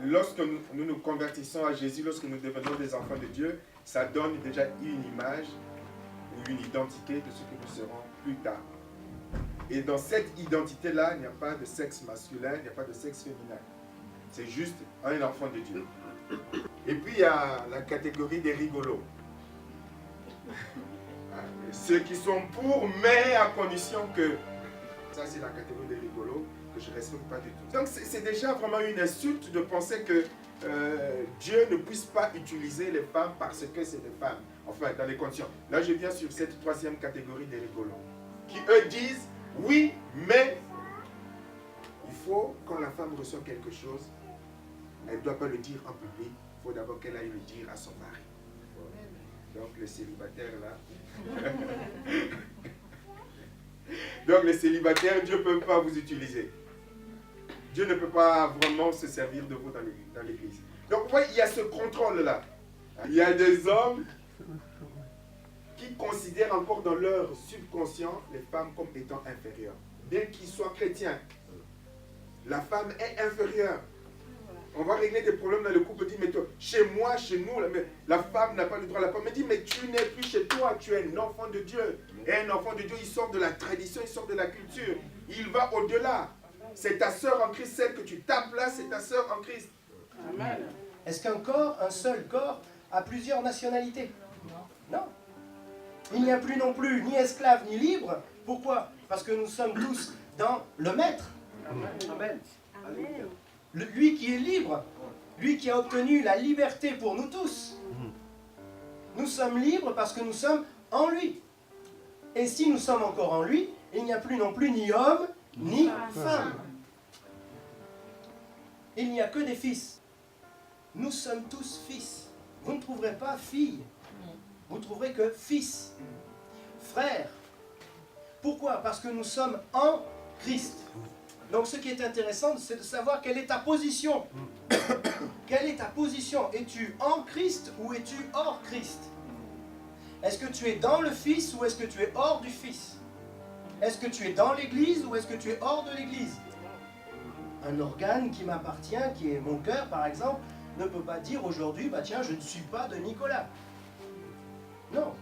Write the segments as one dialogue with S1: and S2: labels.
S1: lorsque nous nous convertissons à Jésus, lorsque nous devenons des enfants de Dieu, ça donne déjà une image ou une identité de ce que nous serons plus tard. Et dans cette identité-là, il n'y a pas de sexe masculin, il n'y a pas de sexe féminin. C'est juste un enfant de Dieu. Et puis il y a la catégorie des rigolos. Ceux qui sont pour, mais à condition que... Ça, c'est la catégorie des rigolos que je ne respecte pas du tout. Donc, c'est déjà vraiment une insulte de penser que Dieu ne puisse pas utiliser les femmes parce que c'est des femmes. Enfin, dans les conditions. Là, je viens sur cette troisième catégorie des rigolos. Qui, eux, disent, oui, mais il faut, quand la femme reçoit quelque chose, elle ne doit pas le dire en public. Il faut d'abord qu'elle aille le dire à son mari. Donc, les célibataires, là... Donc les célibataires, Dieu ne peut pas vous utiliser. Dieu ne peut pas vraiment se servir de vous dans l'église. Donc vous voyez, il y a ce contrôle-là. Il y a des hommes qui considèrent encore dans leur subconscient les femmes comme étant inférieures. Bien qu'ils soient chrétiens, la femme est inférieure. On va régler des problèmes dans le couple. Dit, mais toi, chez moi, chez nous, la femme n'a pas le droit. La femme me dit, mais tu n'es plus chez toi, tu es un enfant de Dieu. Et un enfant de Dieu, il sort de la tradition, il sort de la culture. Il va au-delà. C'est ta sœur en Christ, celle que tu tapes là, c'est ta sœur en Christ.
S2: Amen.
S3: Est-ce qu'un corps, un seul corps, a plusieurs nationalités? Non. Il n'y a plus non plus ni esclave ni libre. Pourquoi? Parce que nous sommes tous dans le Maître.
S2: Amen. Amen.
S3: Lui qui est libre, lui qui a obtenu la liberté pour nous tous. Nous sommes libres parce que nous sommes en lui. Et si nous sommes encore en lui, il n'y a plus non plus ni homme, ni femme. Il n'y a que des fils. Nous sommes tous fils. Vous ne trouverez pas fille. Vous trouverez que fils, frère. Pourquoi? Parce que nous sommes en Christ. Donc ce qui est intéressant, c'est de savoir quelle est ta position. Quelle est ta position? Es-tu en Christ ou es-tu hors Christ? Est-ce que tu es dans le Fils ou est-ce que tu es hors du Fils? Est-ce que tu es dans l'Église ou est-ce que tu es hors de l'Église? Un organe qui m'appartient, qui est mon cœur par exemple, ne peut pas dire aujourd'hui, bah tiens, je ne suis pas de Nicolas. Non.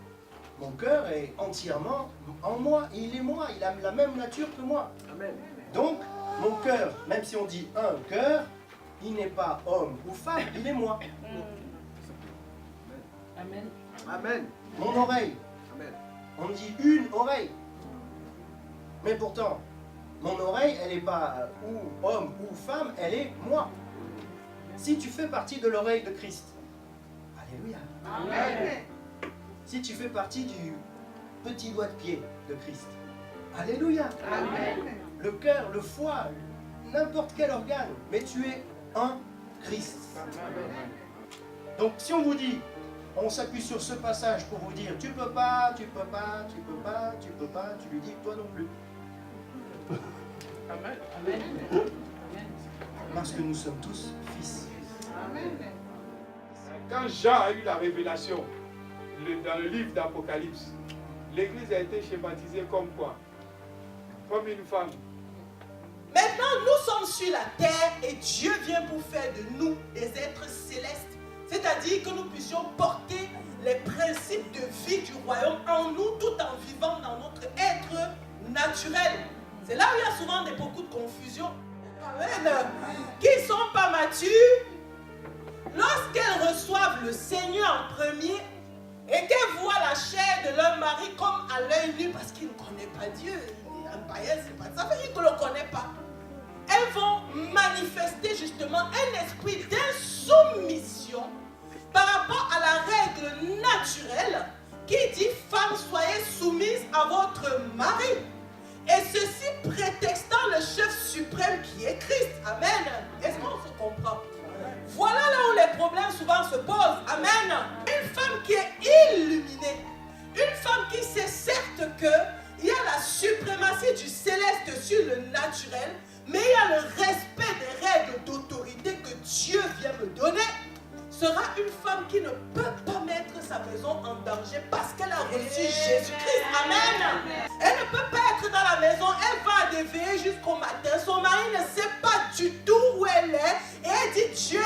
S3: Mon cœur est entièrement en moi. Il est moi, il a la même nature que moi.
S2: Amen.
S3: Donc, mon cœur, même si on dit un cœur, il n'est pas homme ou femme, il est moi.
S4: Amen.
S2: Amen.
S3: Mon oreille,
S2: Amen.
S3: on dit une oreille. Mais pourtant, mon oreille, elle n'est pas ou homme ou femme, elle est moi. Si tu fais partie de l'oreille de Christ, alléluia.
S4: Amen.
S3: Si tu fais partie du petit doigt de pied de Christ, alléluia.
S4: Amen.
S3: Le cœur, le foie, n'importe quel organe, mais tu es en Christ. Donc si on vous dit, on s'appuie sur ce passage pour vous dire, tu peux pas, tu peux pas, tu peux pas, tu peux pas, tu lui dis, toi non plus.
S2: Amen.
S4: Amen.
S3: Parce que nous sommes tous fils.
S4: Amen.
S5: Quand Jean a eu la révélation dans le livre d'Apocalypse, l'église a été schématisée comme quoi? Comme une femme.
S6: Maintenant, nous sommes sur la terre et Dieu vient pour faire de nous des êtres célestes. C'est-à-dire que nous puissions porter les principes de vie du royaume en nous tout en vivant dans notre être naturel. C'est là où il y a souvent beaucoup de confusion. Amen. Qui ne sont pas matures, lorsqu'elles reçoivent le Seigneur en premier et qu'elles voient la chair de leur mari comme à l'œil nu parce qu'ils ne connaissent pas Dieu, un païen, c'est pas ça, veut dire qu'on ne le connaît pas. Elles vont manifester justement un esprit d'insoumission par rapport à la règle naturelle qui dit « Femme, soyez soumise à votre mari ». Et ceci prétextant le chef suprême qui est Christ. Amen. Est-ce qu'on se comprend? Voilà là où les problèmes souvent se posent. Amen. Une femme qui est illuminée, une femme qui sait certes qu'il y a la suprématie du céleste sur le naturel, mais il y a le respect des règles d'autorité que Dieu vient me donner, sera une femme qui ne peut pas mettre sa maison en danger parce qu'elle a reçu Jésus-Christ. Amen. Elle ne peut pas être dans la maison, elle va déveiller jusqu'au matin. Son mari ne sait pas du tout où elle est et elle dit Dieu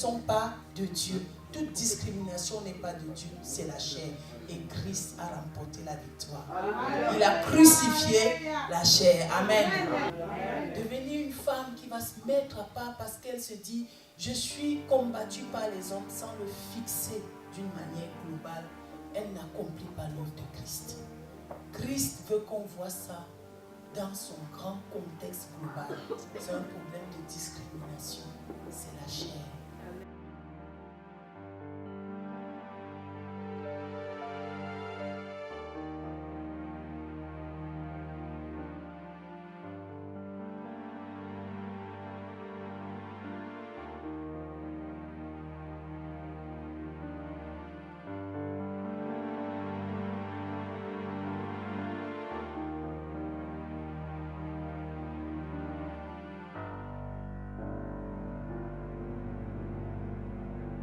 S6: sont pas de Dieu. Toute discrimination n'est pas de Dieu, c'est la chair. Et Christ a remporté la victoire. Il a crucifié la chair. Amen. Devenir une femme qui va se mettre à part parce qu'elle se dit, je suis combattue par les hommes sans le fixer d'une manière globale. Elle n'accomplit pas l'œuvre de Christ. Christ veut qu'on voit ça dans son grand contexte global. C'est un problème de discrimination. C'est la chair.